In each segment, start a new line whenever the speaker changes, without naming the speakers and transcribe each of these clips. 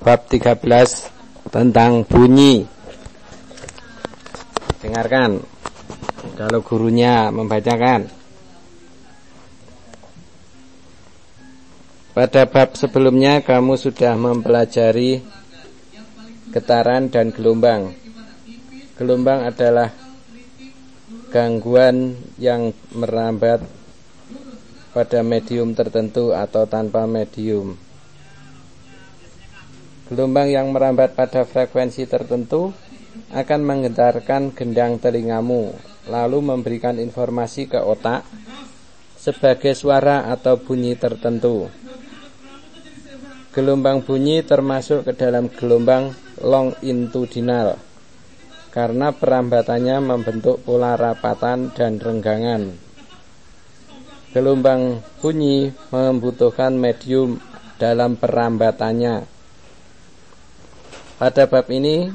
Bab 13 tentang bunyi. Dengarkan kalau gurunya membacakan. Pada bab sebelumnya kamu sudah mempelajari getaran dan gelombang. Gelombang adalah gangguan yang merambat pada medium tertentu atau tanpa medium. Gelombang yang merambat pada frekuensi tertentu akan menggetarkan gendang telingamu, lalu memberikan informasi ke otak sebagai suara atau bunyi tertentu. Gelombang bunyi termasuk ke dalam gelombang longitudinal karena perambatannya membentuk pola rapatan dan renggangan. Gelombang bunyi membutuhkan medium dalam perambatannya. Pada bab ini,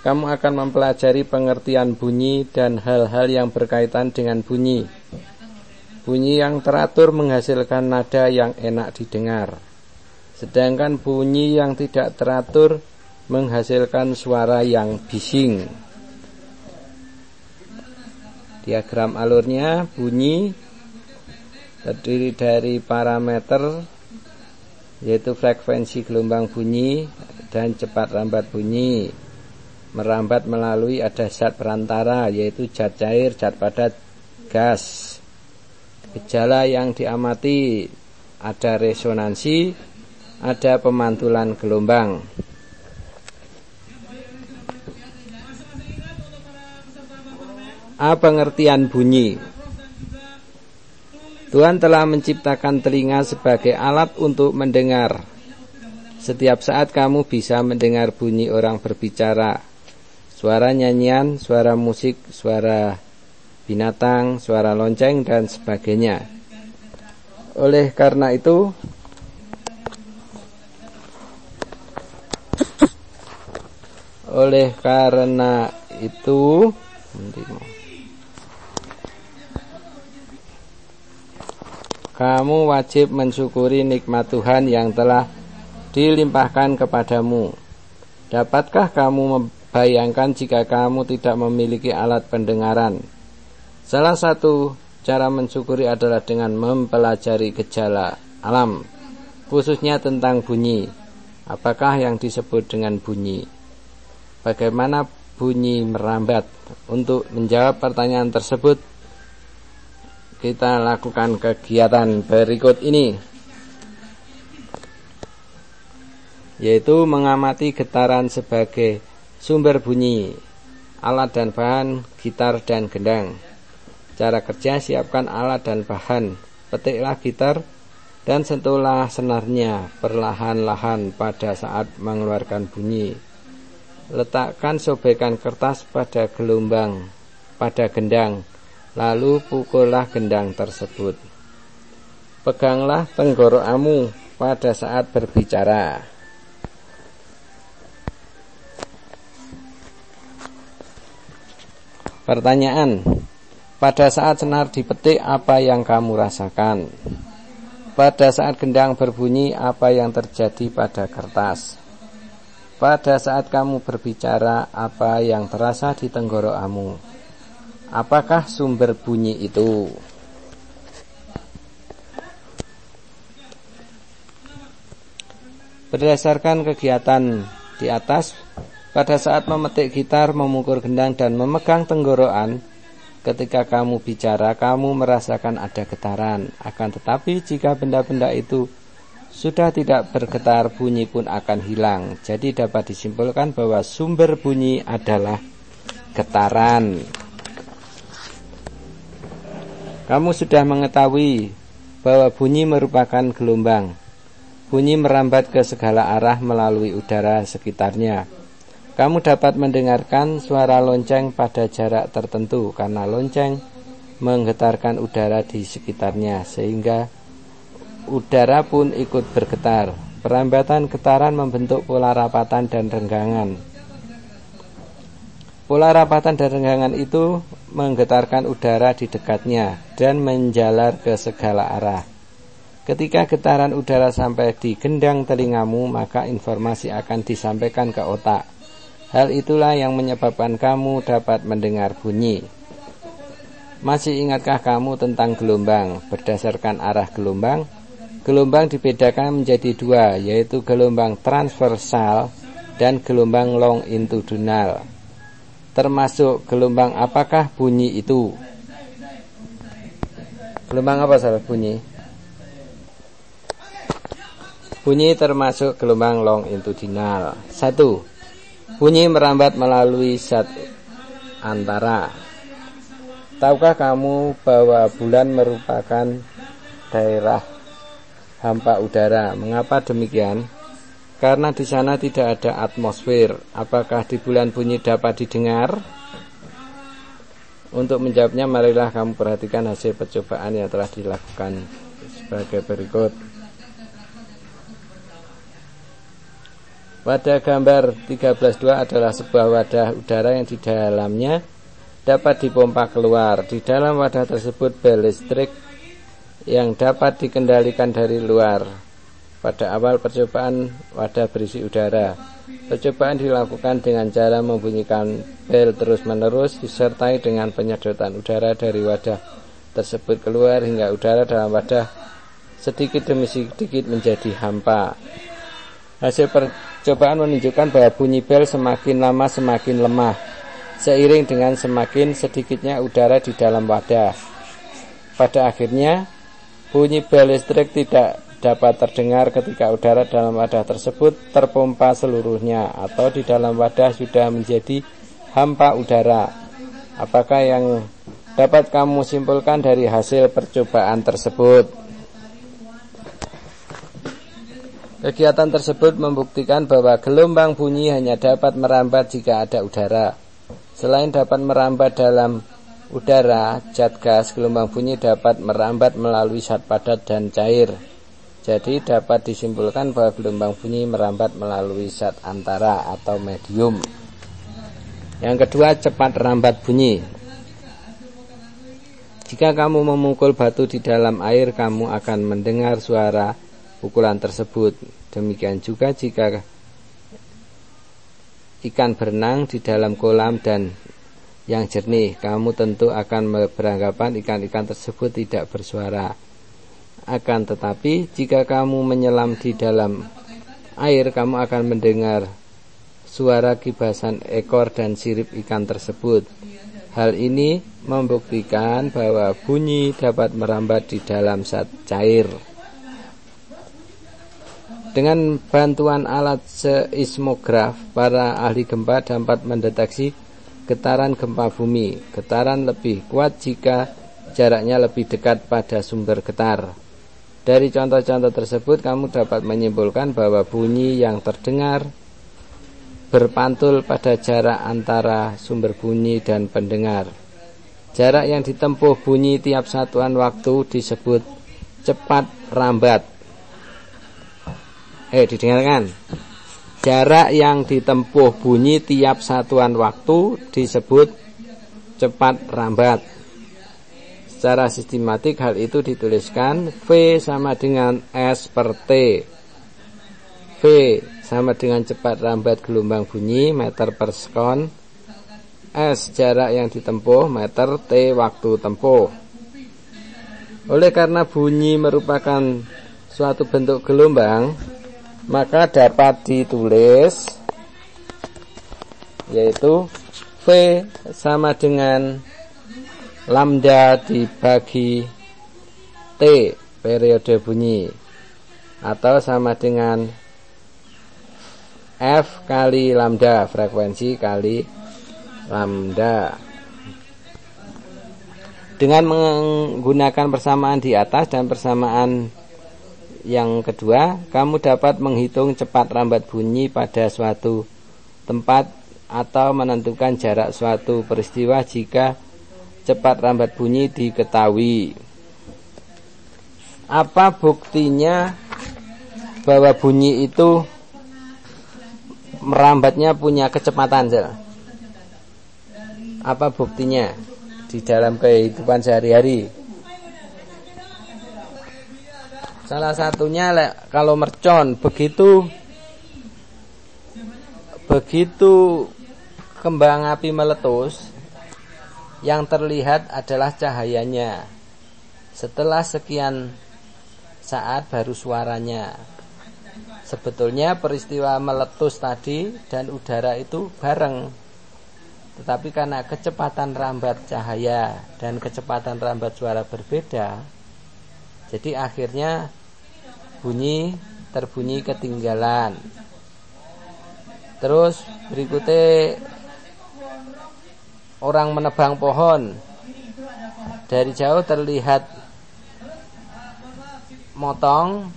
kamu akan mempelajari pengertian bunyi dan hal-hal yang berkaitan dengan bunyi. Bunyi yang teratur menghasilkan nada yang enak didengar, sedangkan bunyi yang tidak teratur menghasilkan suara yang bising. Diagram alurnya, bunyi terdiri dari parameter, yaitu frekuensi gelombang bunyi dan cepat rambat bunyi. Merambat melalui ada zat perantara, yaitu zat cair, zat padat, gas. Gejala yang diamati ada resonansi, ada pemantulan gelombang. Pengertian bunyi. Tuhan telah menciptakan telinga sebagai alat untuk mendengar. Setiap saat kamu bisa mendengar bunyi orang berbicara, suara nyanyian, suara musik, suara binatang, suara lonceng, dan sebagainya. Oleh karena itu, kamu wajib mensyukuri nikmat Tuhan yang telah dilimpahkan kepadamu. Dapatkah kamu membayangkan jika kamu tidak memiliki alat pendengaran? Salah satu cara mensyukuri adalah dengan mempelajari gejala alam, khususnya tentang bunyi. Apakah yang disebut dengan bunyi? Bagaimana bunyi merambat? Untuk menjawab pertanyaan tersebut, kita lakukan kegiatan berikut ini, yaitu mengamati getaran sebagai sumber bunyi, alat dan bahan, gitar dan gendang. Cara kerja: siapkan alat dan bahan, petiklah gitar dan sentuhlah senarnya perlahan-lahan pada saat mengeluarkan bunyi. Letakkan sobekan kertas pada gendang, lalu pukullah gendang tersebut. Peganglah tenggorokanmu pada saat berbicara. Pertanyaan: pada saat senar dipetik, apa yang kamu rasakan? Pada saat gendang berbunyi, apa yang terjadi pada kertas? Pada saat kamu berbicara, apa yang terasa di tenggorokanmu? Apakah sumber bunyi itu? Berdasarkan kegiatan di atas, pada saat memetik gitar, memukul gendang, dan memegang tenggorokan, ketika kamu bicara, kamu merasakan ada getaran. Akan tetapi jika benda-benda itu sudah tidak bergetar, bunyi pun akan hilang. Jadi dapat disimpulkan bahwa sumber bunyi adalah getaran. Kamu sudah mengetahui bahwa bunyi merupakan gelombang. Bunyi merambat ke segala arah melalui udara sekitarnya. Kamu dapat mendengarkan suara lonceng pada jarak tertentu karena lonceng menggetarkan udara di sekitarnya, sehingga udara pun ikut bergetar. Perambatan getaran membentuk pola rapatan dan renggangan. Pola rapatan dan renggangan itu menggetarkan udara di dekatnya dan menjalar ke segala arah. Ketika getaran udara sampai di gendang telingamu, maka informasi akan disampaikan ke otak. Hal itulah yang menyebabkan kamu dapat mendengar bunyi. Masih ingatkah kamu tentang gelombang? Berdasarkan arah gelombang, gelombang dibedakan menjadi dua, yaitu gelombang transversal dan gelombang longitudinal. Termasuk gelombang apakah bunyi itu? Gelombang apa salah bunyi? Bunyi termasuk gelombang longitudinal. 1. Bunyi merambat melalui zat antara. Tahukah kamu bahwa bulan merupakan daerah hampa udara? Mengapa demikian? Karena di sana tidak ada atmosfer. Apakah di bulan bunyi dapat didengar? Untuk menjawabnya, marilah kamu perhatikan hasil percobaan yang telah dilakukan sebagai berikut. Wadah gambar 13.2 adalah sebuah wadah udara yang di dalamnya dapat dipompa keluar. Di dalam wadah tersebut bel listrik yang dapat dikendalikan dari luar. Pada awal percobaan, wadah berisi udara. Percobaan dilakukan dengan cara membunyikan bel terus-menerus disertai dengan penyedotan udara dari wadah tersebut keluar hingga udara dalam wadah sedikit demi sedikit menjadi hampa. Hasil percobaan menunjukkan bahwa bunyi bel semakin lama semakin lemah, seiring dengan semakin sedikitnya udara di dalam wadah. Pada akhirnya, bunyi bel listrik tidak dapat terdengar ketika udara dalam wadah tersebut terpompa seluruhnya atau di dalam wadah sudah menjadi hampa udara. Apakah yang dapat kamu simpulkan dari hasil percobaan tersebut? Kegiatan tersebut membuktikan bahwa gelombang bunyi hanya dapat merambat jika ada udara. Selain dapat merambat dalam udara, zat gas, gelombang bunyi dapat merambat melalui zat padat dan cair. Jadi dapat disimpulkan bahwa gelombang bunyi merambat melalui zat antara atau medium. Yang kedua, cepat rambat bunyi. Jika kamu memukul batu di dalam air, kamu akan mendengar suara pukulan tersebut. Demikian juga jika ikan berenang di dalam kolam dan yang jernih, kamu tentu akan beranggapan ikan-ikan tersebut tidak bersuara. Akan tetapi, jika kamu menyelam di dalam air, kamu akan mendengar suara kibasan ekor dan sirip ikan tersebut. Hal ini membuktikan bahwa bunyi dapat merambat di dalam zat cair. Dengan bantuan alat seismograf, para ahli gempa dapat mendeteksi getaran gempa bumi. Getaran lebih kuat jika jaraknya lebih dekat pada sumber getar. Dari contoh-contoh tersebut, kamu dapat menyimpulkan bahwa bunyi yang terdengar berpantul pada jarak antara sumber bunyi dan pendengar. Jarak yang ditempuh bunyi tiap satuan waktu disebut cepat rambat. Didengarkan. Jarak yang ditempuh bunyi tiap satuan waktu disebut cepat rambat. Secara sistematik hal itu dituliskan V sama dengan S per T. V sama dengan cepat rambat gelombang bunyi meter per sekon. S jarak yang ditempuh meter, T waktu tempuh. Oleh karena bunyi merupakan suatu bentuk gelombang, maka dapat ditulis yaitu V sama dengan lambda dibagi T periode bunyi, atau sama dengan F kali lambda frekuensi kali lambda. Dengan menggunakan persamaan di atas dan persamaan yang kedua, kamu dapat menghitung cepat rambat bunyi pada suatu tempat atau menentukan jarak suatu peristiwa jika cepat rambat bunyi diketahui. Apa buktinya bahwa bunyi itu merambatnya punya kecepatan? Apa buktinya di dalam kehidupan sehari-hari? Salah satunya kalau mercon, begitu kembang api meletus, yang terlihat adalah cahayanya. Setelah sekian saat baru suaranya. Sebetulnya peristiwa meletus tadi dan udara itu bareng, tetapi karena kecepatan rambat cahaya dan kecepatan rambat suara berbeda, jadi akhirnya terbunyi ketinggalan. Terus berikutnya orang menebang pohon, dari jauh terlihat motong,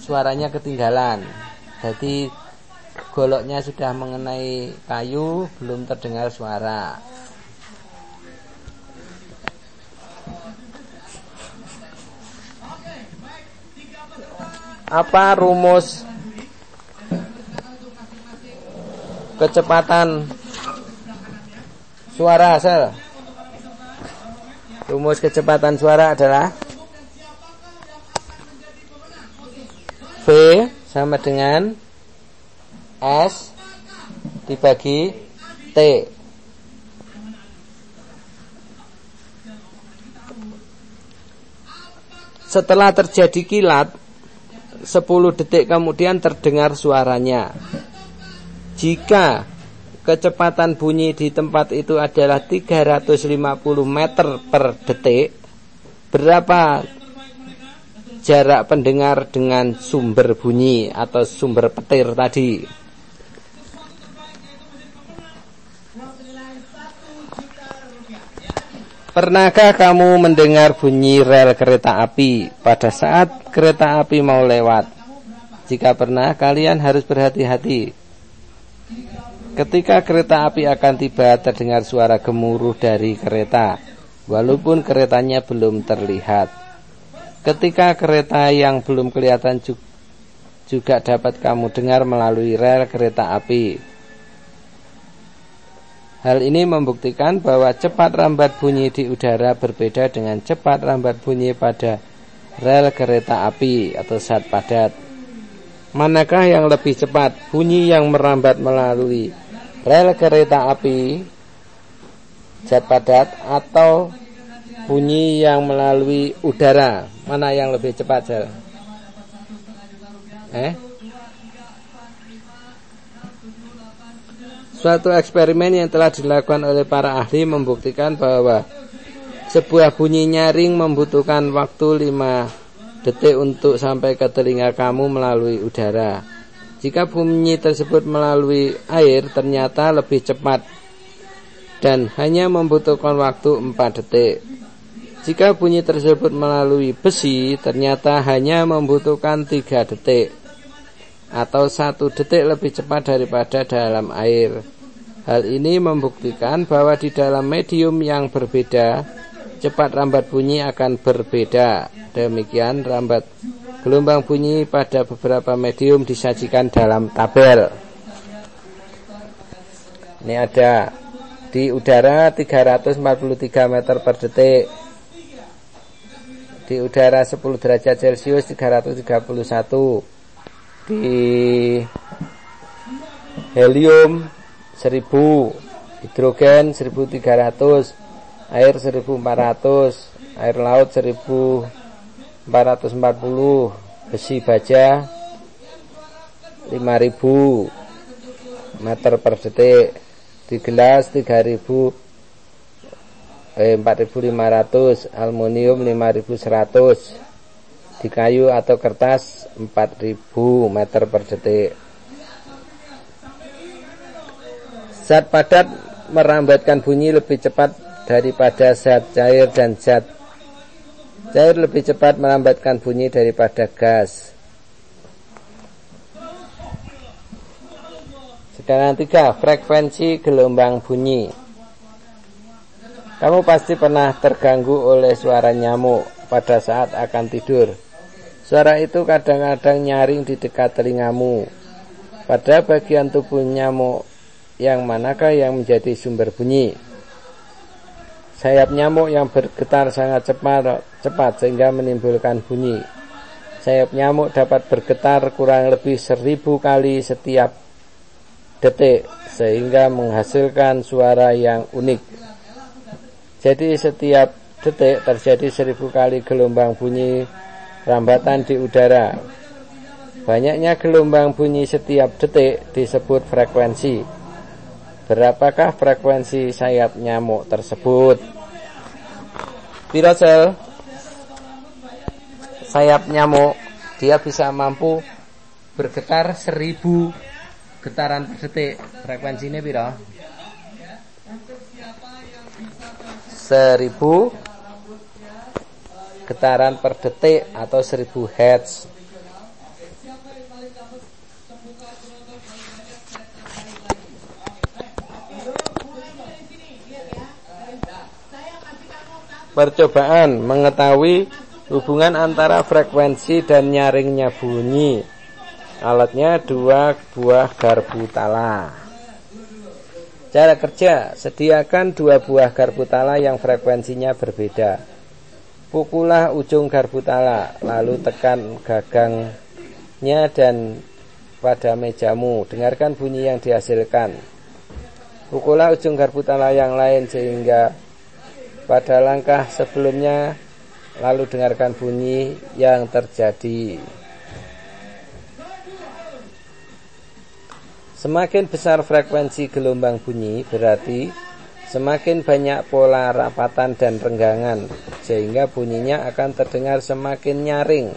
suaranya ketinggalan. Jadi goloknya sudah mengenai kayu, belum terdengar suara. Apa rumus kecepatan suara asal? Rumus kecepatan suara adalah V sama dengan S dibagi T. Setelah terjadi kilat, 10 detik kemudian terdengar suaranya. Jika kecepatan bunyi di tempat itu adalah 350 meter per detik, berapa jarak pendengar dengan sumber bunyi atau sumber petir tadi? Pernahkah kamu mendengar bunyi rel kereta api pada saat kereta api mau lewat? Jika pernah, kalian harus berhati-hati. Ketika kereta api akan tiba, terdengar suara gemuruh dari kereta, walaupun keretanya belum terlihat. Ketika kereta yang belum kelihatan juga dapat kamu dengar melalui rel kereta api. Hal ini membuktikan bahwa cepat rambat bunyi di udara berbeda dengan cepat rambat bunyi pada rel kereta api atau zat padat. Manakah yang lebih cepat, bunyi yang merambat melalui rel kereta api zat padat atau bunyi yang melalui udara? Mana yang lebih cepat, Jal? Suatu eksperimen yang telah dilakukan oleh para ahli membuktikan bahwa sebuah bunyi nyaring membutuhkan waktu 5 detik untuk sampai ke telinga kamu melalui udara. Jika bunyi tersebut melalui air ternyata lebih cepat dan hanya membutuhkan waktu 4 detik. Jika bunyi tersebut melalui besi ternyata hanya membutuhkan 3 detik atau 1 detik lebih cepat daripada dalam air. Hal ini membuktikan bahwa di dalam medium yang berbeda, cepat rambat bunyi akan berbeda. Demikian rambat gelombang bunyi pada beberapa medium disajikan dalam tabel. Ini ada di udara 343 meter per detik, di udara 10 derajat Celcius 331, di helium 1000, hidrogen 1300, air 1400, air laut 1440, besi baja 5000 meter per detik, di gelas 4500, aluminium 5100, di kayu atau kertas 4000 meter per detik. Zat padat merambatkan bunyi lebih cepat daripada zat cair dan zat cair lebih cepat merambatkan bunyi daripada gas. Sekarang 3, frekuensi gelombang bunyi. Kamu pasti pernah terganggu oleh suara nyamuk pada saat akan tidur. Suara itu kadang-kadang nyaring di dekat telingamu. Pada bagian tubuh nyamuk yang manakah yang menjadi sumber bunyi? Sayap nyamuk yang bergetar sangat cepat sehingga menimbulkan bunyi. Sayap nyamuk dapat bergetar kurang lebih 1000 kali setiap detik sehingga menghasilkan suara yang unik. Jadi setiap detik terjadi 1000 kali gelombang bunyi rambatan di udara. Banyaknya gelombang bunyi setiap detik disebut frekuensi. Berapakah frekuensi sayap nyamuk tersebut? Piro sel sayap nyamuk dia bisa mampu bergetar 1000 getaran per detik. Frekuensinya piro? 1000 getaran per detik atau 1000 Hz. Percobaan mengetahui hubungan antara frekuensi dan nyaringnya bunyi. Alatnya 2 buah garpu tala. Cara kerja, sediakan 2 buah garpu tala yang frekuensinya berbeda. Pukullah ujung garpu tala, lalu tekan gagangnya dan pada mejamu. Dengarkan bunyi yang dihasilkan. Pukullah ujung garpu tala yang lain sehingga pada langkah sebelumnya, lalu dengarkan bunyi yang terjadi. Semakin besar frekuensi gelombang bunyi, berarti semakin banyak pola rapatan dan renggangan, sehingga bunyinya akan terdengar semakin nyaring,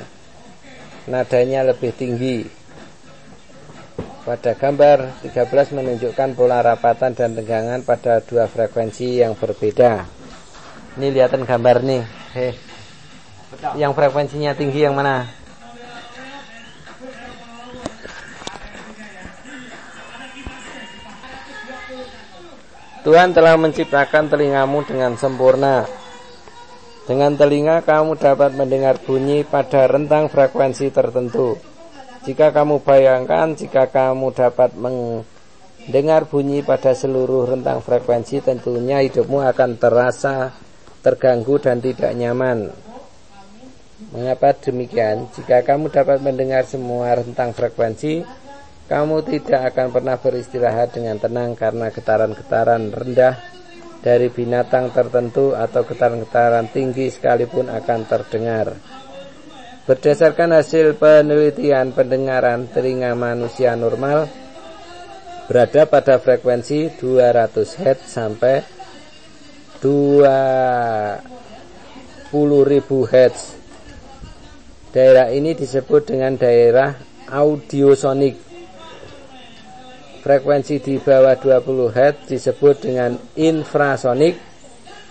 nadanya lebih tinggi. Pada gambar 13 menunjukkan pola rapatan dan renggangan pada 2 frekuensi yang berbeda. Ini lihatan gambar nih. Yang frekuensinya tinggi yang mana? Tuhan telah menciptakan telingamu dengan sempurna. Dengan telinga kamu dapat mendengar bunyi pada rentang frekuensi tertentu. Jika kamu bayangkan, jika kamu dapat mendengar bunyi pada seluruh rentang frekuensi, tentunya hidupmu akan terasa terganggu dan tidak nyaman. Mengapa demikian? Jika kamu dapat mendengar semua rentang frekuensi, kamu tidak akan pernah beristirahat dengan tenang karena getaran-getaran rendah dari binatang tertentu atau getaran-getaran tinggi sekalipun akan terdengar. Berdasarkan hasil penelitian pendengaran, telinga manusia normal berada pada frekuensi 200 Hz sampai 20.000 Hz. Daerah ini disebut dengan daerah audiosonik. Frekuensi di bawah 20 Hz disebut dengan infrasonik,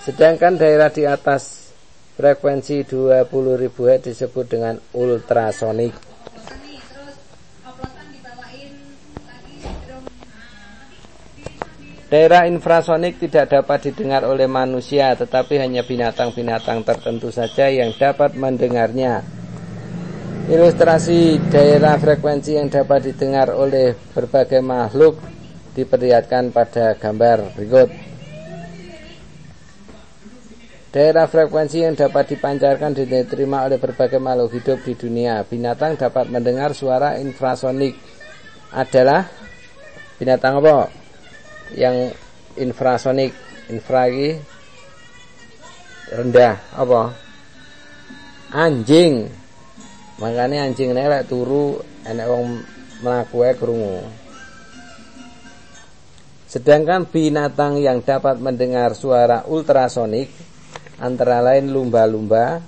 sedangkan daerah di atas frekuensi 20.000 Hz disebut dengan ultrasonik. Daerah infrasonik tidak dapat didengar oleh manusia, tetapi hanya binatang-binatang tertentu saja yang dapat mendengarnya. Ilustrasi daerah frekuensi yang dapat didengar oleh berbagai makhluk diperlihatkan pada gambar berikut. Daerah frekuensi yang dapat dipancarkan dan diterima oleh berbagai makhluk hidup di dunia. Binatang dapat mendengar suara infrasonik adalah binatang apa? Yang infrasonik, infra ini rendah apa? Anjing. Makanya anjing nelek turu enek wong mlaku ae krungu. Sedangkan binatang yang dapat mendengar suara ultrasonik antara lain lumba-lumba,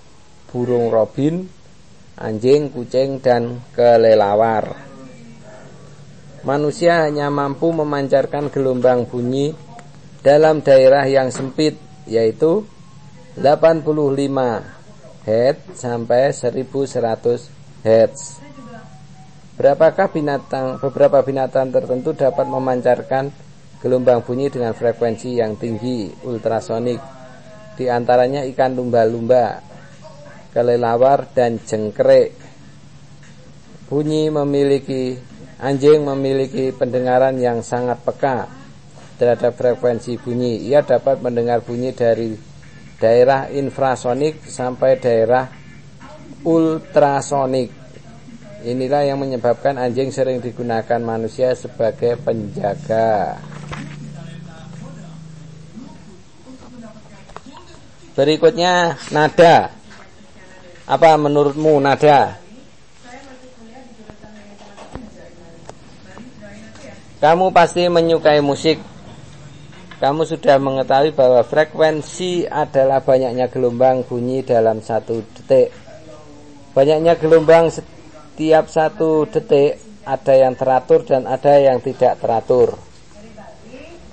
burung robin, anjing, kucing, dan kelelawar. Manusia hanya mampu memancarkan gelombang bunyi dalam daerah yang sempit, yaitu 85 Hz sampai 1100 Hz. Beberapa binatang tertentu dapat memancarkan gelombang bunyi dengan frekuensi yang tinggi, ultrasonik. Di antaranya ikan lumba-lumba, kelelawar, dan jengkrik. Anjing memiliki pendengaran yang sangat peka terhadap frekuensi bunyi. Ia dapat mendengar bunyi dari daerah infrasonik sampai daerah ultrasonik. Inilah yang menyebabkan anjing sering digunakan manusia sebagai penjaga. Berikutnya nada. Apa menurutmu nada? Kamu pasti menyukai musik. Kamu sudah mengetahui bahwa frekuensi adalah banyaknya gelombang bunyi dalam satu detik. Banyaknya gelombang setiap satu detik ada yang teratur dan ada yang tidak teratur.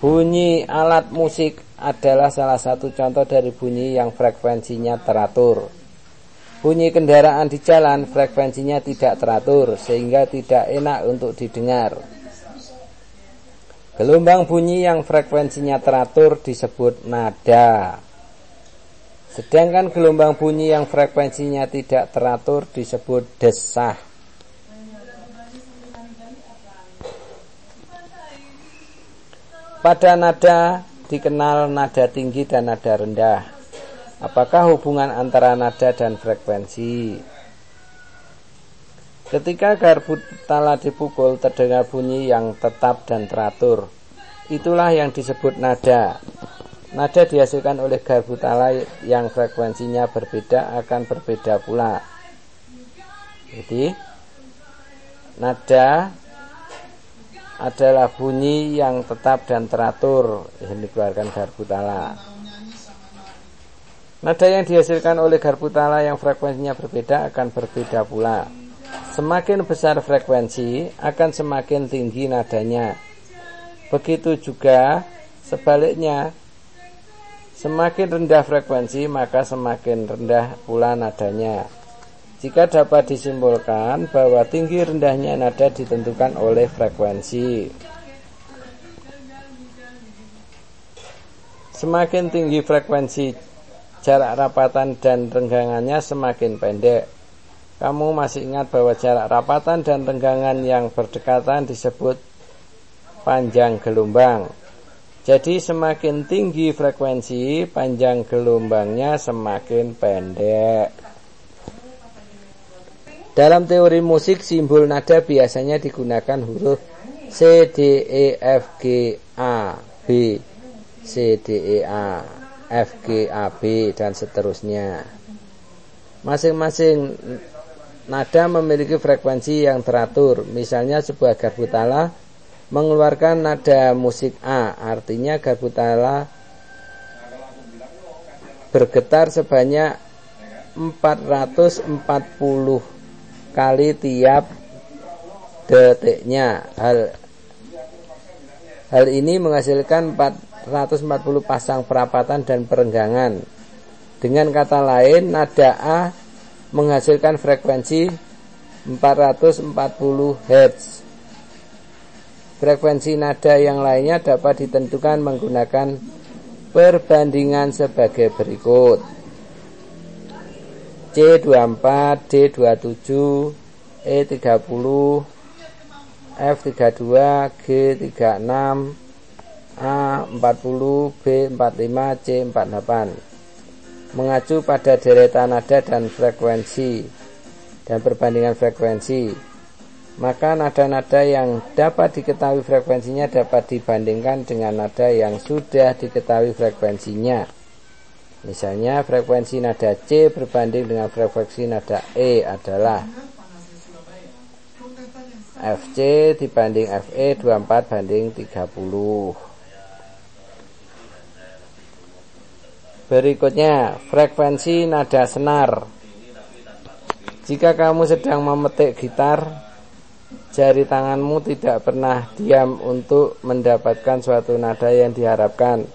Bunyi alat musik adalah salah satu contoh dari bunyi yang frekuensinya teratur. Bunyi kendaraan di jalan frekuensinya tidak teratur sehingga tidak enak untuk didengar. Gelombang bunyi yang frekuensinya teratur disebut nada. Sedangkan gelombang bunyi yang frekuensinya tidak teratur disebut desah. Pada nada dikenal nada tinggi dan nada rendah. Apakah hubungan antara nada dan frekuensi? Ketika garpu tala dipukul terdengar bunyi yang tetap dan teratur. Itulah yang disebut nada. Nada dihasilkan oleh garpu tala yang frekuensinya berbeda akan berbeda pula. Jadi nada adalah bunyi yang tetap dan teratur yang dikeluarkan garpu tala. Nada yang dihasilkan oleh garpu tala yang frekuensinya berbeda akan berbeda pula. Semakin besar frekuensi akan semakin tinggi nadanya. Begitu juga sebaliknya, semakin rendah frekuensi maka semakin rendah pula nadanya. Jika dapat disimpulkan bahwa tinggi rendahnya nada ditentukan oleh frekuensi. Semakin tinggi frekuensi, jarak rapatan dan renggangannya semakin pendek. Kamu masih ingat bahwa jarak rapatan dan renggangan yang berdekatan disebut panjang gelombang. Jadi semakin tinggi frekuensi, panjang gelombangnya semakin pendek. Dalam teori musik, simbol nada biasanya digunakan huruf C, D, E, F, G, A, B, C, D, E, A, F, G, A, B, dan seterusnya. Masing-masing nada memiliki frekuensi yang teratur. Misalnya sebuah garpu tala mengeluarkan nada musik A, artinya garpu tala bergetar sebanyak 440 kali tiap detiknya. Hal ini menghasilkan 440 pasang perapatan dan perenggangan. Dengan kata lain, nada A menghasilkan frekuensi 440 Hz. Frekuensi nada yang lainnya dapat ditentukan menggunakan perbandingan sebagai berikut. C24, D27, E30, F32, G36, A40, B45, C48. Mengacu pada deretan nada dan frekuensi dan perbandingan frekuensi, maka nada-nada yang dapat diketahui frekuensinya dapat dibandingkan dengan nada yang sudah diketahui frekuensinya. Misalnya frekuensi nada C berbanding dengan frekuensi nada E adalah FC dibanding FE 24 banding 30. Berikutnya, frekuensi nada senar. Jika kamu sedang memetik gitar, jari tanganmu tidak pernah diam untuk mendapatkan suatu nada yang diharapkan.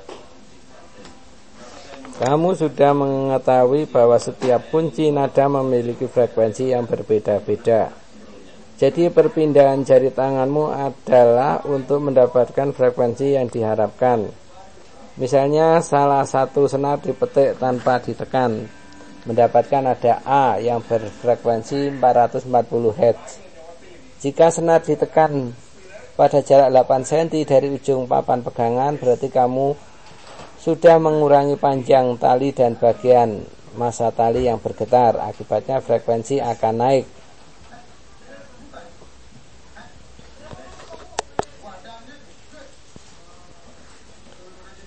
Kamu sudah mengetahui bahwa setiap kunci nada memiliki frekuensi yang berbeda-beda. Jadi perpindahan jari tanganmu adalah untuk mendapatkan frekuensi yang diharapkan. Misalnya salah satu senar dipetik tanpa ditekan, mendapatkan nada A yang berfrekuensi 440 Hz. Jika senar ditekan pada jarak 8 cm dari ujung papan pegangan, berarti kamu sudah mengurangi panjang tali dan bagian massa tali yang bergetar. Akibatnya frekuensi akan naik.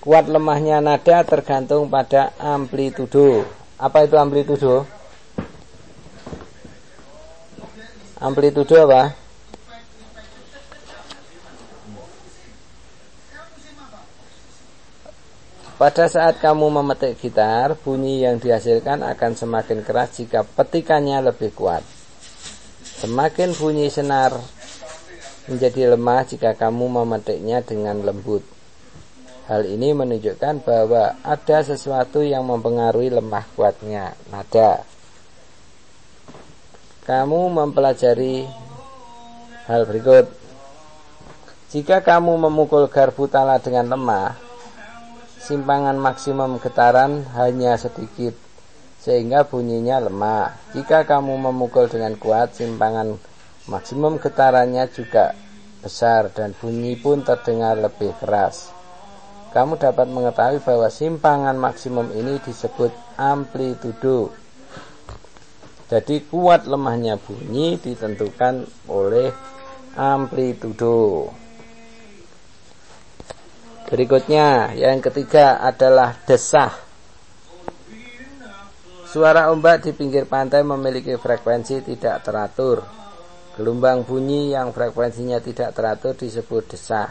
Kuat lemahnya nada tergantung pada amplitudo. Apa itu amplitudo? Amplitudo apa? Pada saat kamu memetik gitar, bunyi yang dihasilkan akan semakin keras jika petikannya lebih kuat. Semakin bunyi senar menjadi lemah jika kamu memetiknya dengan lembut. Hal ini menunjukkan bahwa ada sesuatu yang mempengaruhi lemah kuatnya nada. Kamu mempelajari hal berikut. Jika kamu memukul garpu tala dengan lemah, simpangan maksimum getaran hanya sedikit, sehingga bunyinya lemah. Jika kamu memukul dengan kuat, simpangan maksimum getarannya juga besar dan bunyi pun terdengar lebih keras. Kamu dapat mengetahui bahwa simpangan maksimum ini disebut amplitudo. Jadi kuat lemahnya bunyi ditentukan oleh amplitudo. Berikutnya, yang ketiga adalah desah. Suara ombak di pinggir pantai memiliki frekuensi tidak teratur. Gelombang bunyi yang frekuensinya tidak teratur disebut desah.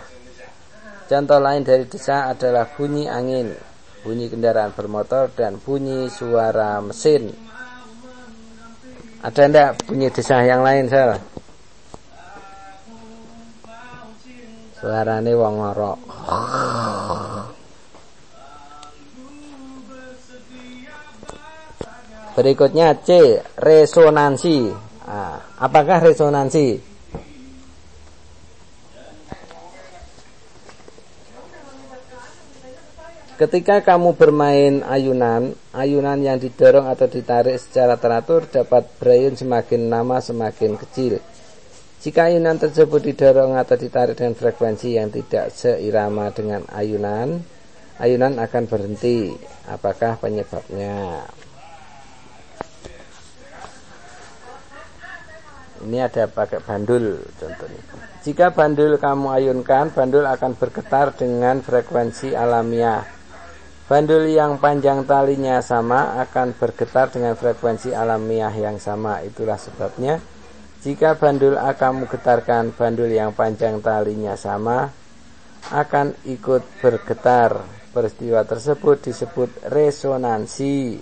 Contoh lain dari desah adalah bunyi angin, bunyi kendaraan bermotor, dan bunyi suara mesin. Ada enggak bunyi desah yang lain, Sel? Suarane wong ngorok. Berikutnya C, resonansi. Apakah resonansi? Ketika kamu bermain ayunan yang didorong atau ditarik secara teratur dapat berayun semakin lama semakin kecil. Jika ayunan tersebut didorong atau ditarik dengan frekuensi yang tidak seirama dengan ayunan akan berhenti. Apakah penyebabnya? Ini ada pakai bandul contohnya. Jika bandul kamu ayunkan, bandul akan bergetar dengan frekuensi alamiah. Bandul yang panjang talinya sama akan bergetar dengan frekuensi alamiah yang sama. Itulah sebabnya jika bandul A kamu getarkan, bandul yang panjang talinya sama akan ikut bergetar. Peristiwa tersebut disebut resonansi.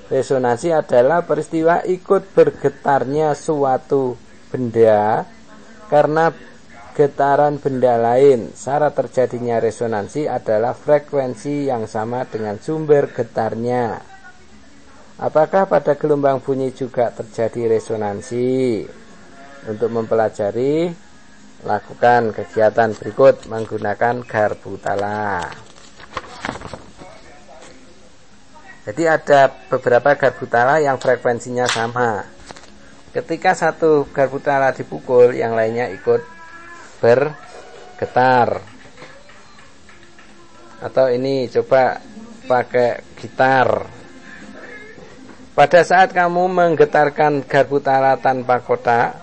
Resonansi adalah peristiwa ikut bergetarnya suatu benda karena getaran benda lain. Syarat terjadinya resonansi adalah frekuensi yang sama dengan sumber getarnya. Apakah pada gelombang bunyi juga terjadi resonansi? Untuk mempelajari, lakukan kegiatan berikut menggunakan garpu tala. Jadi ada beberapa garpu tala yang frekuensinya sama. Ketika satu garpu tala dipukul, yang lainnya ikut bergetar. Atau ini coba pakai gitar. Pada saat kamu menggetarkan garpu tala tanpa kotak,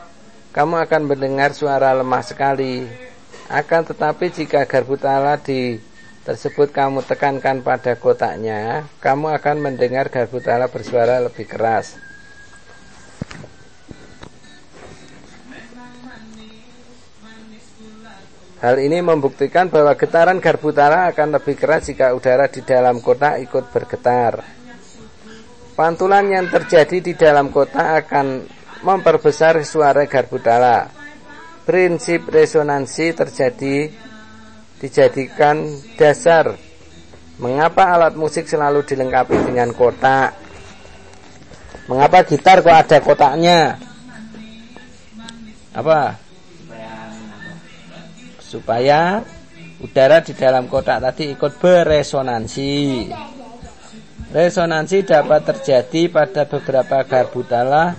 kamu akan mendengar suara lemah sekali. Akan tetapi jika garpu tala tersebut kamu tekankan pada kotaknya, kamu akan mendengar garpu tala bersuara lebih keras. Hal ini membuktikan bahwa getaran garpu tala akan lebih keras jika udara di dalam kotak ikut bergetar. Pantulan yang terjadi di dalam kotak akan memperbesar suara garpu tala. Prinsip resonansi dijadikan dasar mengapa alat musik selalu dilengkapi dengan kotak. Mengapa gitar kok ada kotaknya? Apa? Supaya udara di dalam kotak tadi ikut beresonansi. Resonansi dapat terjadi pada beberapa garpu tala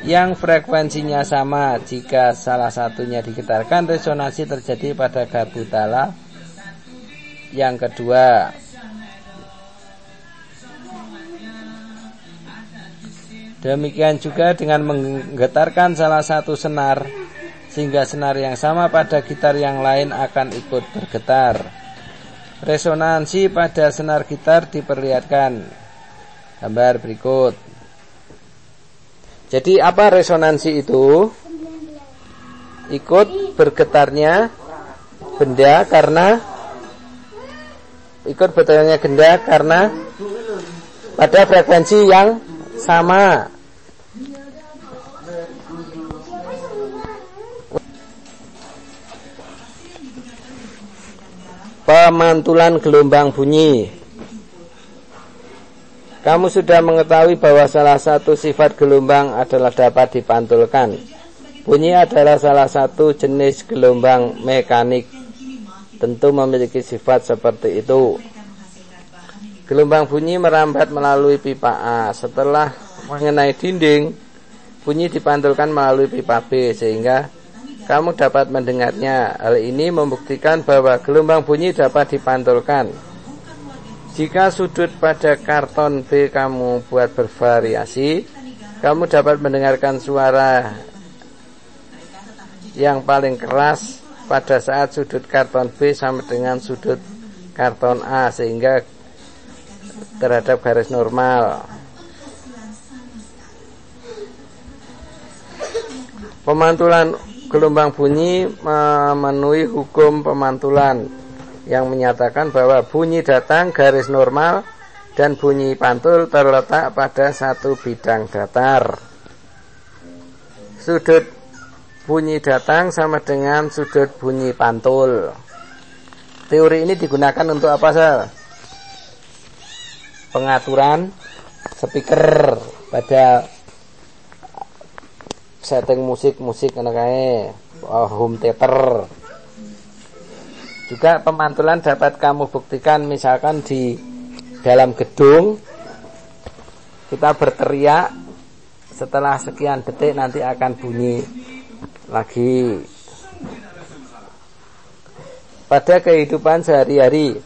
yang frekuensinya sama. Jika salah satunya digetarkan, resonansi terjadi pada garpu tala yang kedua. Demikian juga dengan menggetarkan salah satu senar, sehingga senar yang sama pada gitar yang lain akan ikut bergetar. Resonansi pada senar gitar diperlihatkan. Gambar berikut. Jadi apa resonansi itu? Ikut bergetarnya benda karena pada frekuensi yang sama. Pemantulan gelombang bunyi. Kamu sudah mengetahui bahwa salah satu sifat gelombang adalah dapat dipantulkan. Bunyi adalah salah satu jenis gelombang mekanik. Tentu memiliki sifat seperti itu. Gelombang bunyi merambat melalui pipa A. Setelah mengenai dinding, bunyi dipantulkan melalui pipa B sehingga kamu dapat mendengarnya. Hal ini membuktikan bahwa gelombang bunyi dapat dipantulkan. Jika sudut pada karton B kamu buat bervariasi, kamu dapat mendengarkan suara yang paling keras pada saat sudut karton B sama dengan sudut karton A sehingga terhadap garis normal. Pemantulan gelombang bunyi memenuhi hukum pemantulan yang menyatakan bahwa bunyi datang garis normal dan bunyi pantul terletak pada satu bidang datar. Sudut bunyi datang sama dengan sudut bunyi pantul. Teori ini digunakan untuk apa, Sal? Pengaturan speaker pada setting musik kae, home theater. Juga pemantulan dapat kamu buktikan misalkan di dalam gedung kita berteriak, setelah sekian detik nanti akan bunyi lagi. Pada kehidupan sehari-hari,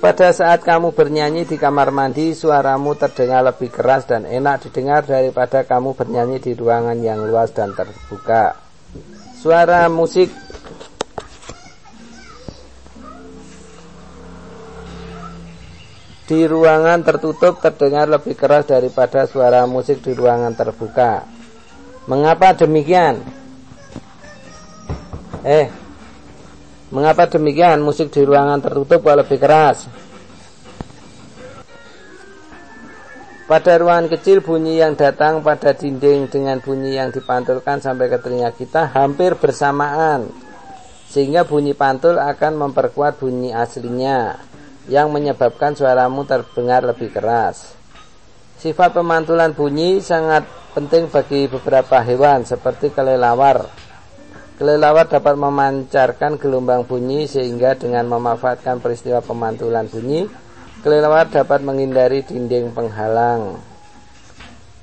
pada saat kamu bernyanyi di kamar mandi, suaramu terdengar lebih keras dan enak didengar daripada kamu bernyanyi di ruangan yang luas dan terbuka. Suara musik di ruangan tertutup terdengar lebih keras daripada suara musik di ruangan terbuka. Mengapa demikian? Mengapa demikian? Musik di ruangan tertutup kok lebih keras? Pada ruangan kecil, bunyi yang datang pada dinding dengan bunyi yang dipantulkan sampai ke telinga kita hampir bersamaan, sehingga bunyi pantul akan memperkuat bunyi aslinya yang menyebabkan suaramu terdengar lebih keras. Sifat pemantulan bunyi sangat penting bagi beberapa hewan seperti kelelawar. Kelelawar dapat memancarkan gelombang bunyi sehingga dengan memanfaatkan peristiwa pemantulan bunyi, kelelawar dapat menghindari dinding penghalang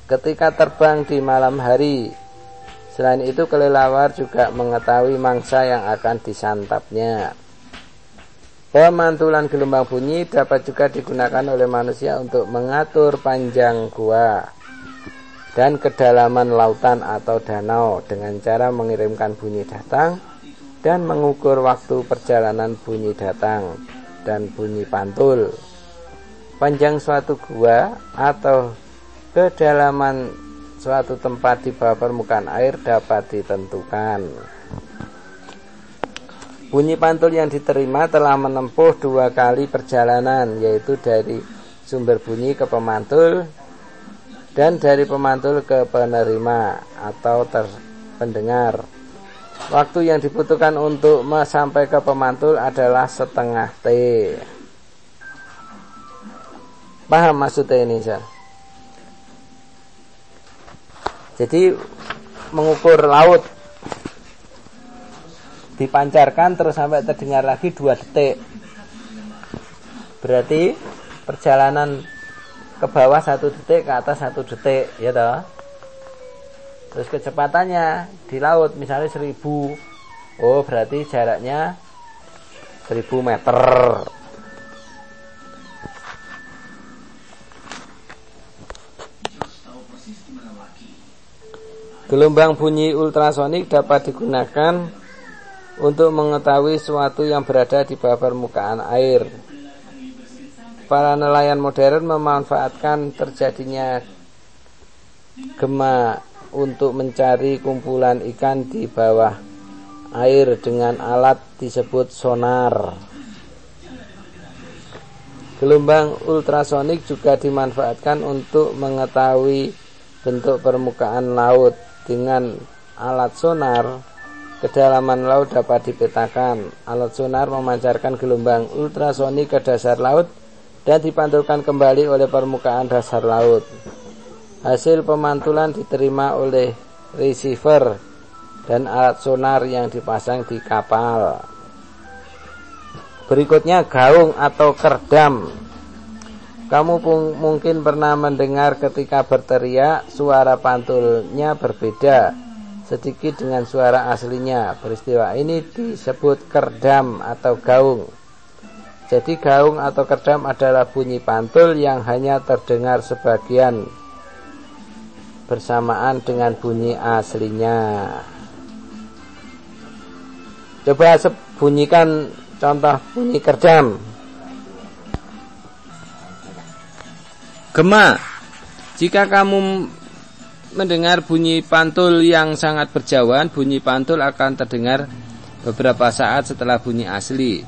ketika terbang di malam hari. Selain itu, kelelawar juga mengetahui mangsa yang akan disantapnya. Pemantulan gelombang bunyi dapat juga digunakan oleh manusia untuk mengatur panjang gua dan kedalaman lautan atau danau dengan cara mengirimkan bunyi datang dan mengukur waktu perjalanan bunyi datang dan bunyi pantul. Panjang suatu gua atau kedalaman suatu tempat di bawah permukaan air dapat ditentukan. Bunyi pantul yang diterima telah menempuh 2 kali perjalanan, yaitu dari sumber bunyi ke pemantul dan dari pemantul ke penerima atau pendengar. Waktu yang dibutuhkan untuk sampai ke pemantul adalah setengah T. Paham maksudnya ini, Sal? Jadi mengukur laut dipancarkan terus sampai terdengar lagi 2 detik. Berarti perjalanan ke bawah 1 detik, ke atas 1 detik, ya toh. Terus kecepatannya di laut misalnya 1000. Oh, berarti jaraknya 1000 meter. Gelombang bunyi ultrasonik dapat digunakan untuk mengetahui sesuatu yang berada di bawah permukaan air. Para nelayan modern memanfaatkan terjadinya gema untuk mencari kumpulan ikan di bawah air dengan alat disebut sonar. Gelombang ultrasonik juga dimanfaatkan untuk mengetahui bentuk permukaan laut. Dengan alat sonar, kedalaman laut dapat dipetakan. Alat sonar memancarkan gelombang ultrasonik ke dasar laut dan dipantulkan kembali oleh permukaan dasar laut. Hasil pemantulan diterima oleh receiver dan alat sonar yang dipasang di kapal. Berikutnya gaung atau kerdam. Kamu mungkin pernah mendengar ketika berteriak, suara pantulnya berbeda sedikit dengan suara aslinya. Peristiwa ini disebut kerdam atau gaung. Jadi gaung atau kerdam adalah bunyi pantul yang hanya terdengar sebagian bersamaan dengan bunyi aslinya. Coba bunyikan contoh bunyi kerdam. Gema. Jika kamu mendengar bunyi pantul yang sangat berjauhan, bunyi pantul akan terdengar beberapa saat setelah bunyi asli.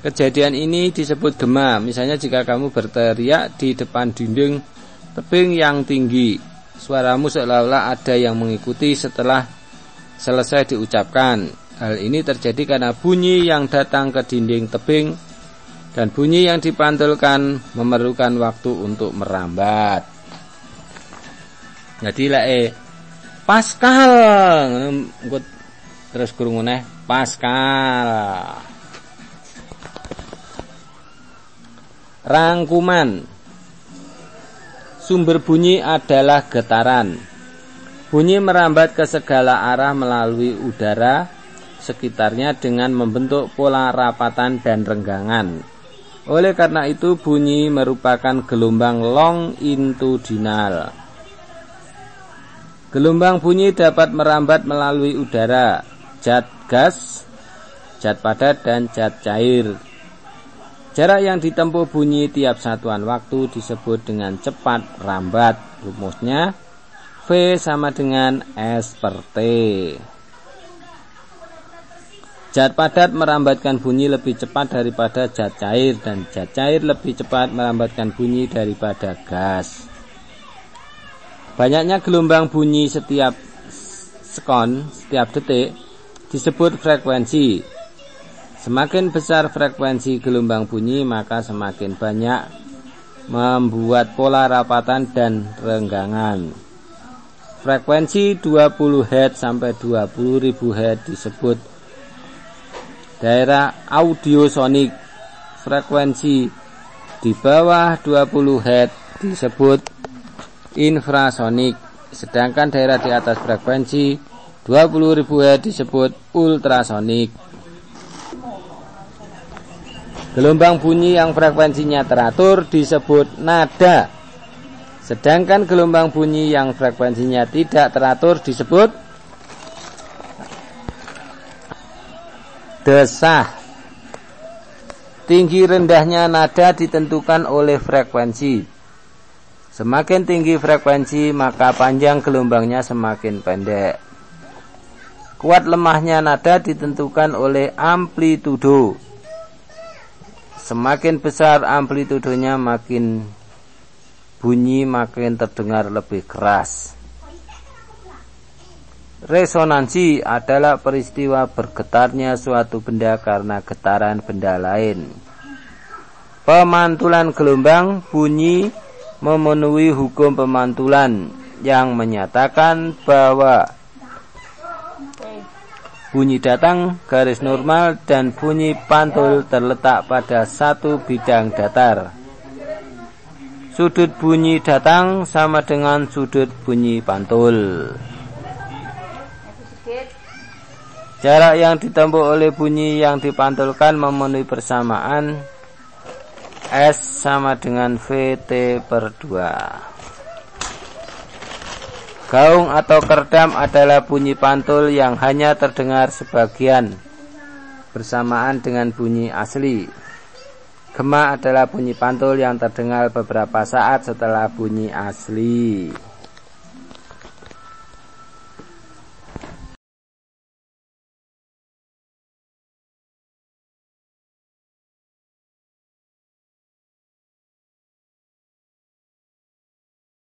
Kejadian ini disebut gema. Misalnya jika kamu berteriak di depan dinding tebing yang tinggi, suaramu seolah-olah ada yang mengikuti setelah selesai diucapkan. Hal ini terjadi karena bunyi yang datang ke dinding tebing dan bunyi yang dipantulkan memerlukan waktu untuk merambat. Jadi Pascal terus kurunguneh Pascal. Rangkuman. Sumber bunyi adalah getaran. Bunyi merambat ke segala arah melalui udara sekitarnya dengan membentuk pola rapatan dan renggangan. Oleh karena itu bunyi merupakan gelombang longitudinal. Gelombang bunyi dapat merambat melalui udara, zat gas, zat padat dan zat cair. Jarak yang ditempuh bunyi tiap satuan waktu disebut dengan cepat rambat. Rumusnya V sama dengan S per T. Zat padat merambatkan bunyi lebih cepat daripada zat cair dan zat cair lebih cepat merambatkan bunyi daripada gas. Banyaknya gelombang bunyi setiap sekon, setiap detik disebut frekuensi. Semakin besar frekuensi gelombang bunyi, maka semakin banyak membuat pola rapatan dan renggangan. Frekuensi 20 Hz sampai 20.000 Hz disebut daerah audiosonik. Frekuensi di bawah 20 Hz disebut infrasonik. Sedangkan daerah di atas frekuensi 20.000 Hz disebut ultrasonik. Gelombang bunyi yang frekuensinya teratur disebut nada. Sedangkan gelombang bunyi yang frekuensinya tidak teratur disebut desah. Tinggi rendahnya nada ditentukan oleh frekuensi. Semakin tinggi frekuensi, maka panjang gelombangnya semakin pendek. Kuat lemahnya nada ditentukan oleh amplitudo. Semakin besar amplitudonya, makin bunyi makin terdengar lebih keras. Resonansi adalah peristiwa bergetarnya suatu benda karena getaran benda lain. Pemantulan gelombang bunyi memenuhi hukum pemantulan yang menyatakan bahwa bunyi datang garis normal dan bunyi pantul terletak pada satu bidang datar. Sudut bunyi datang sama dengan sudut bunyi pantul. Jarak yang ditempuh oleh bunyi yang dipantulkan memenuhi persamaan S sama dengan VT per 2. Gaung atau kerdam adalah bunyi pantul yang hanya terdengar sebagian bersamaan dengan bunyi asli. Gema adalah bunyi pantul yang terdengar beberapa saat setelah bunyi asli.